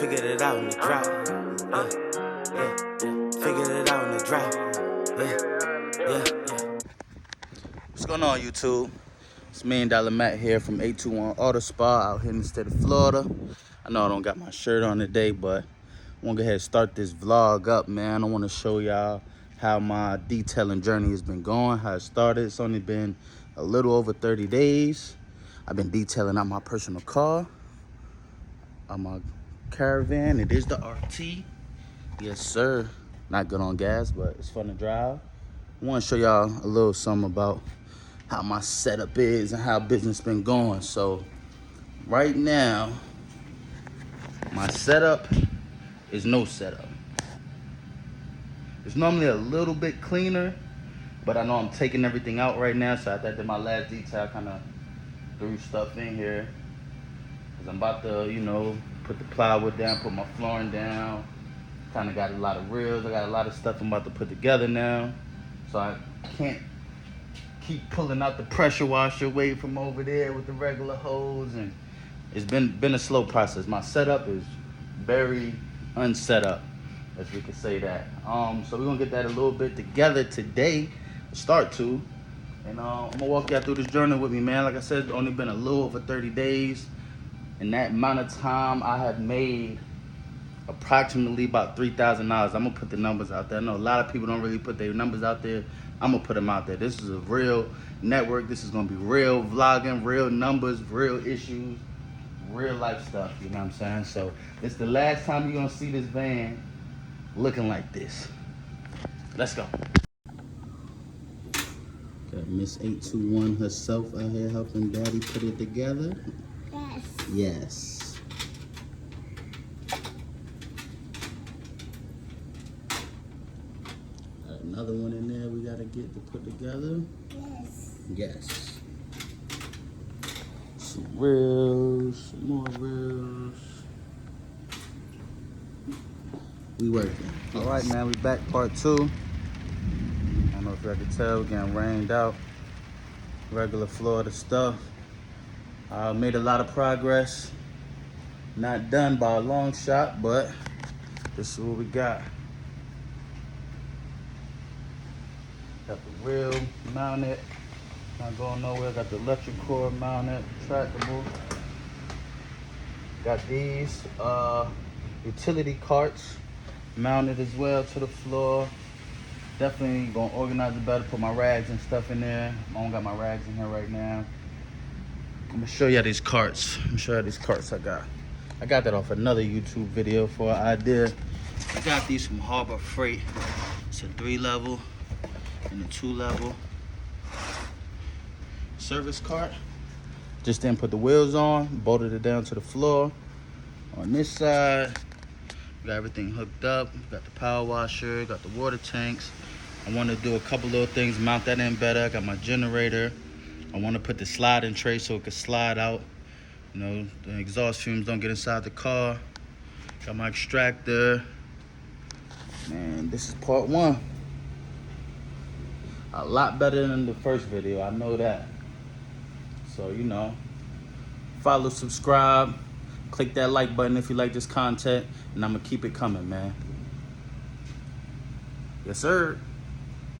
Figured it out in the drought. Figured it out in the drought. What's going on, YouTube? It's $1 Million Matt here from 821 Auto Spa out here in the state of Florida. I know I don't got my shirt on today, but I want to go ahead and start this vlog up, man. I want to show y'all how my detailing journey has been going, how it started. It's only been a little over 30 days. I've been detailing out my personal car, on my Caravan. It is the RT. Yes, sir. Not good on gas, but it's fun to drive. I want to show y'all a little something about how my setup is and how business been going. So right now, my setup is no setup. It's normally a little bit cleaner, but I know I'm taking everything out right now. So after I did my last detail, I kind of threw stuff in here. Cause I'm about to, you know, put the plywood down, put my flooring down. Kind of got a lot of reels. I got a lot of stuff I'm about to put together now. So I can't keep pulling out the pressure washer away from over there with the regular hose, and it's been a slow process. My setup is very unset up, as we could say that. So we're gonna get that a little bit together today, start to, and I'm gonna walk y'all through this journey with me, man. Like I said, it's only been a little over 30 days. In that amount of time, I have made approximately about $3,000. I'm gonna put the numbers out there. I know a lot of people don't really put their numbers out there. I'm gonna put them out there. This is a real network. This is gonna be real vlogging, real numbers, real issues, real life stuff. You know what I'm saying? So it's the last time you're gonna see this van looking like this. Let's go. Got Miss 821 herself out here helping Daddy put it together. Yes. Yes. Another one in there we gotta get to put together. Yes. Yes. Some reels, some more reels. We working. All right, man, we back part 2. I don't know if y'all can tell, we're getting rained out. Regular Florida stuff. Made a lot of progress. Not done by a long shot, but this is what we got. Got the reel mounted, not going nowhere. Got the electric cord mounted, retractable. Got these utility carts mounted as well to the floor. Definitely gonna organize it better, put my rags and stuff in there. I don't got my rags in here right now. I'm gonna show you these carts. I got. I got that off another YouTube video for an idea. I got these from Harbor Freight. It's a 3-level. And a 2-level service cart. Just then put the wheels on, bolted it down to the floor. On this side, got everything hooked up. Got the power washer, got the water tanks. I want to do a couple little things, mount that in better. I got my generator. I want to put the sliding tray so it can slide out. You know, the exhaust fumes don't get inside the car. Got my extractor. Man, this is part 1. A lot better than the first video, I know that. So, you know, follow, subscribe, click that like button if you like this content, and I'm gonna keep it coming, man. Yes, sir.